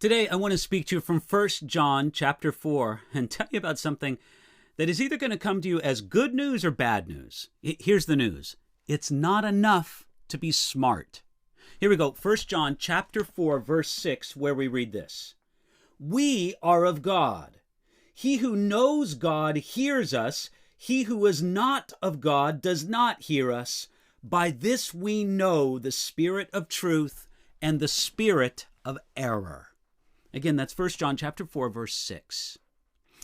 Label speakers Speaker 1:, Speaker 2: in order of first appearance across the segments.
Speaker 1: Today, I want to speak to you from 1 John chapter 4 and tell you about something that is either going to come to you as good news or bad news. Here's the news. It's not enough to be smart. Here we go. 1 John chapter 4, verse 6, where we read this. We are of God. He who knows God hears us. He who is not of God does not hear us. By this we know the spirit of truth and the spirit of error. Again, that's 1 John chapter 4, verse 6.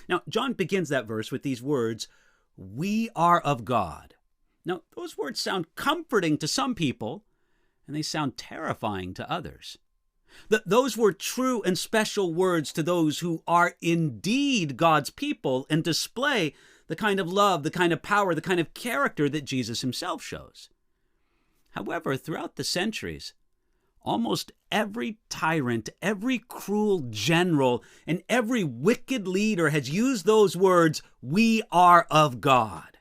Speaker 1: Now, John begins that verse with these words, we are of God. Now, those words sound comforting to some people, and they sound terrifying to others. Those were true and special words to those who are indeed God's people and display the kind of love, the kind of power, the kind of character that Jesus himself shows. However, throughout the centuries, almost every tyrant, every cruel general, and every wicked leader has used those words, we are of God.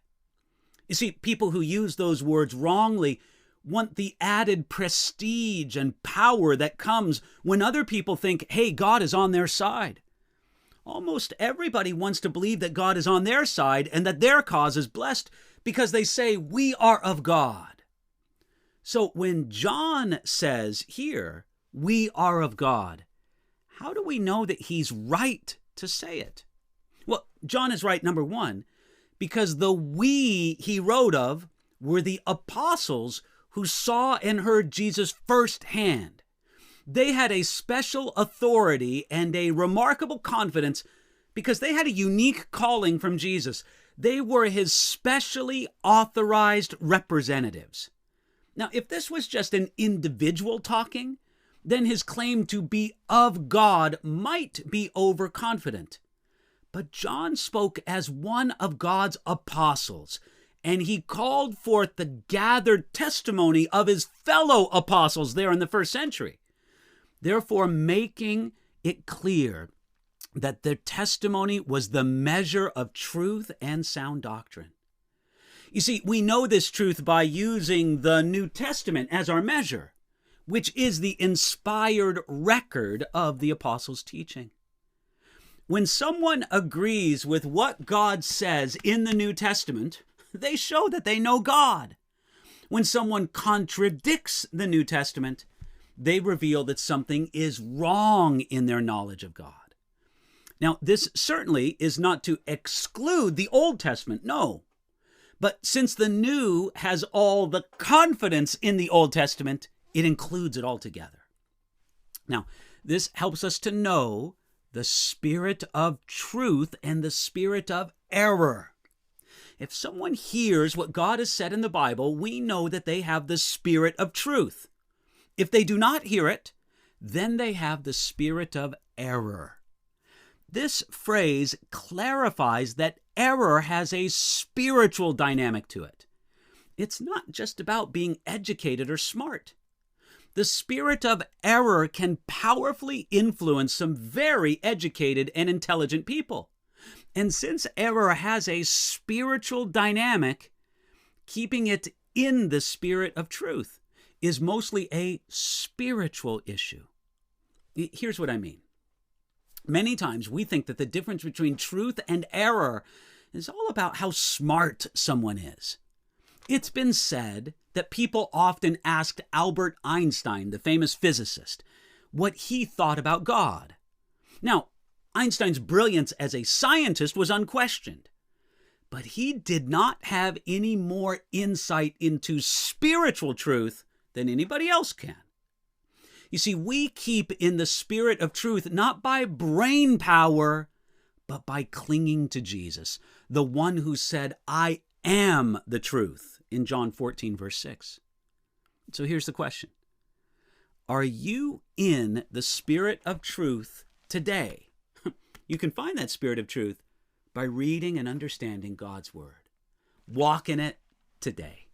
Speaker 1: You see, people who use those words wrongly want the added prestige and power that comes when other people think, hey, God is on their side. Almost everybody wants to believe that God is on their side and that their cause is blessed because they say, we are of God. So when John says here, we are of God, how do we know that he's right to say it? Well, John is right, number one, because the we he wrote of were the apostles who saw and heard Jesus firsthand. They had a special authority and a remarkable confidence because they had a unique calling from Jesus. They were his specially authorized representatives. Now, if this was just an individual talking, then his claim to be of God might be overconfident. But John spoke as one of God's apostles, and he called forth the gathered testimony of his fellow apostles there in the first century, therefore making it clear that their testimony was the measure of truth and sound doctrine. You see, we know this truth by using the New Testament as our measure, which is the inspired record of the apostles' teaching. When someone agrees with what God says in the New Testament, they show that they know God. When someone contradicts the New Testament, they reveal that something is wrong in their knowledge of God. Now, this certainly is not to exclude the Old Testament, no. But since the New has all the confidence in the Old Testament, it includes it all together. Now, this helps us to know the spirit of truth and the spirit of error. If someone hears what God has said in the Bible, we know that they have the spirit of truth. If they do not hear it, then they have the spirit of error. This phrase clarifies that error has a spiritual dynamic to it. It's not just about being educated or smart. The spirit of error can powerfully influence some very educated and intelligent people. And since error has a spiritual dynamic, keeping it in the spirit of truth is mostly a spiritual issue. Here's what I mean. Many times we think that the difference between truth and error is all about how smart someone is. It's been said that people often asked Albert Einstein, the famous physicist, what he thought about God. Now, Einstein's brilliance as a scientist was unquestioned, but he did not have any more insight into spiritual truth than anybody else can. You see, we keep in the spirit of truth not by brain power, but by clinging to Jesus, the one who said, I am the truth, in John 14, verse 6. So here's the question. Are you in the spirit of truth today? You can find that spirit of truth by reading and understanding God's word. Walk in it today.